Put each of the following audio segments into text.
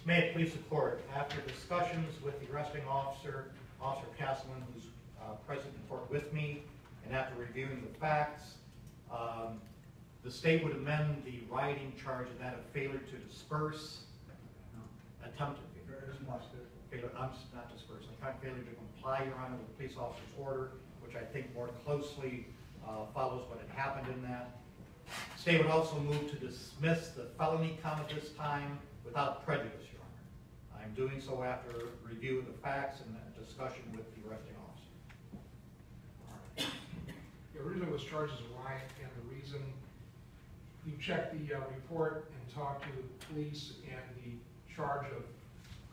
May it please the court, after discussions with the arresting officer, Officer Castleman, who's present in court with me, and after reviewing the facts, the state would amend the rioting charge of that of failure to disperse, attempted failure, not disperse, failure to comply, Your Honor, with the police officer's order, which I think more closely follows what had happened in that. The state would also move to dismiss the felony count at this time without prejudice, Your Honor. I'm doing so after review of the facts and a discussion with the arresting officer. The original was charged as a riot, and the reason you checked the report and talked to the police, and the charge of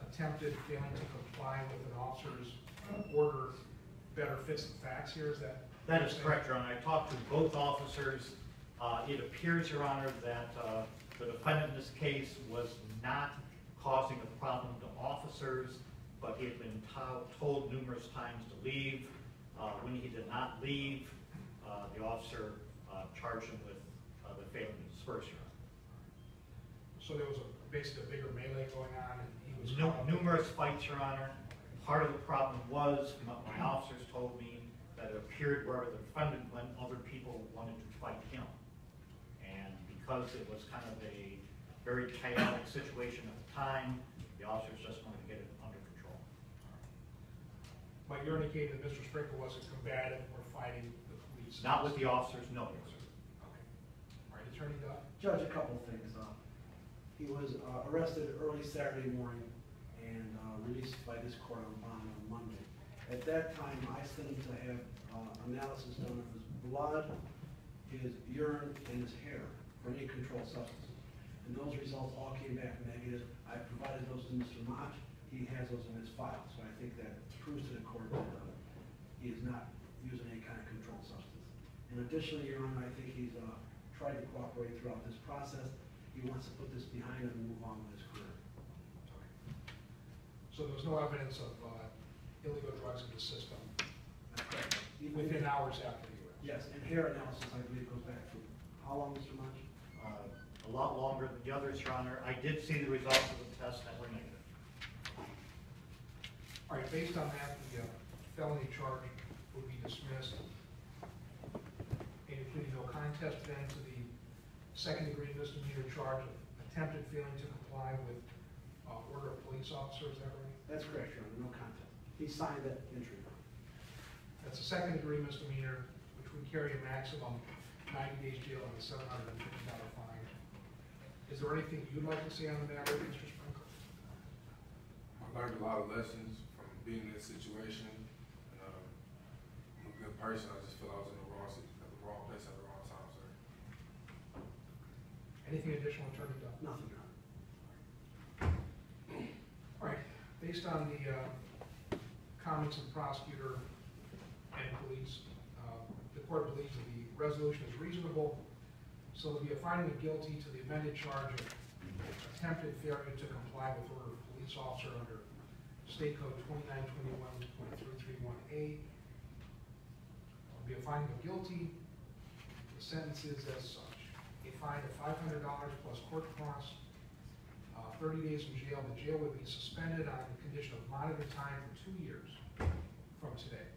attempted failing to comply with an officer's order better fits the facts here. Is that? That is correct, Your Honor. I talked to both officers. It appears, Your Honor, that the defendant in this case was not causing a problem to officers, but he had been told numerous times to leave. When he did not leave, the officer charged him with the failing to disperse, Your Honor. So there was basically a bigger melee going on, and he was numerous fights, Your Honor. Part of the problem was, from what my officers told me, that it appeared wherever the defendant went, other people wanted to fight him. And because it was kind of a very chaotic situation at the time, the officers just wanted to get it under control. But you're indicating that Mr. Sprinkle wasn't combative or fighting the police? Not with the officers, no. Okay. All right, Attorney Duff? Judge, a couple of things. He was arrested early Saturday morning and released by this court on bond on Monday. At that time, I sent him to have analysis done of his blood, his urine, and his hair for any controlled substances. And those results all came back negative. I provided those to Mr. Mott. He has those in his file. So I think that proves to the court that he is not using any kind of controlled substance. And additionally, Your Honor, I think he's tried to cooperate throughout this process. He wants to put this behind him and move on with his career. Okay. So there was no evidence of illegal drugs in the system within hours after the arrest? Yes, and hair analysis, I believe, goes back to how long, Mr. Munch? A lot longer than the others, Your Honor. I did see the results of the test that were negative. All right, based on that, the felony charge would be dismissed, and including no contest then to the second-degree misdemeanor charge of attempted failing to comply with order of police officer. Is that right? That's correct, Your Honor. No contest. He signed that entry. That's a second-degree misdemeanor, which would carry a maximum 90 days jail and a $750 fine. Is there anything you'd like to say on the matter, Mr. Sprinkle? I learned a lot of lessons from being in this situation. I'm a good person. I just feel I was in the wrong place at the wrong time, sir. Anything additional, Attorney Duff? Nothing, Your Honor. All right. Based on the comments of the prosecutor and police, the court believes that the resolution is reasonable, so there'll be a finding of guilty to the amended charge of attempted failure to comply with order of police officer under State Code 2921.331A. There'll be a finding of guilty. The sentence is as such: a fine of $500 plus court costs, 30 days in jail. The jail would be suspended on the condition of monitor time for 2 years from today.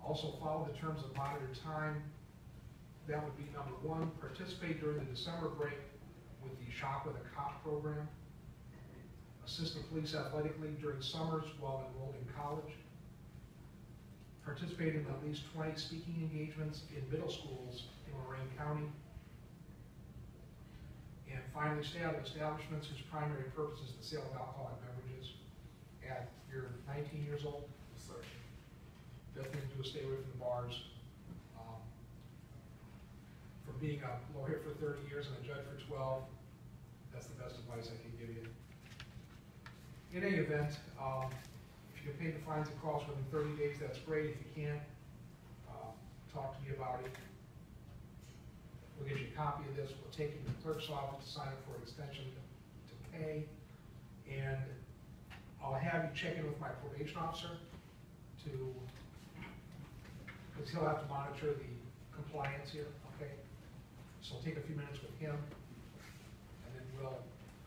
Also follow the terms of monitor time. That would be number 1, participate during the December break with the Shop with a Cop program, assist the police athletically during summers while enrolled in college, participate in at least 20 speaking engagements in middle schools in Lorain County, and finally stay out of establishments whose primary purpose is the sale of alcoholic beverages. At you're 19 years old? Yes, sir. Definitely do a stay away from the bars. For being a lawyer for 30 years and a judge for 12, that's the best advice I can give you. In any event, if you can pay the fines and costs within 30 days, that's great. If you can't, talk to me about it. We'll get you a copy of this. We'll take it to the clerk's office to sign up for an extension to pay. And I'll have you check in with my probation officer because he'll have to monitor the compliance here, okay? So I'll take a few minutes with him, and then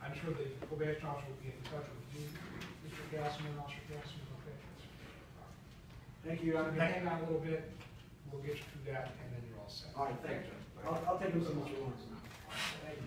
I'm sure sure the probation officer will be in touch with you, Mr. Castleman, Officer Castleman, okay? Thank you, Your Honor. If you hang on a little bit, we'll get you through that, and then you're all set. All right, thank you. I'll take them so much you want. Thank you.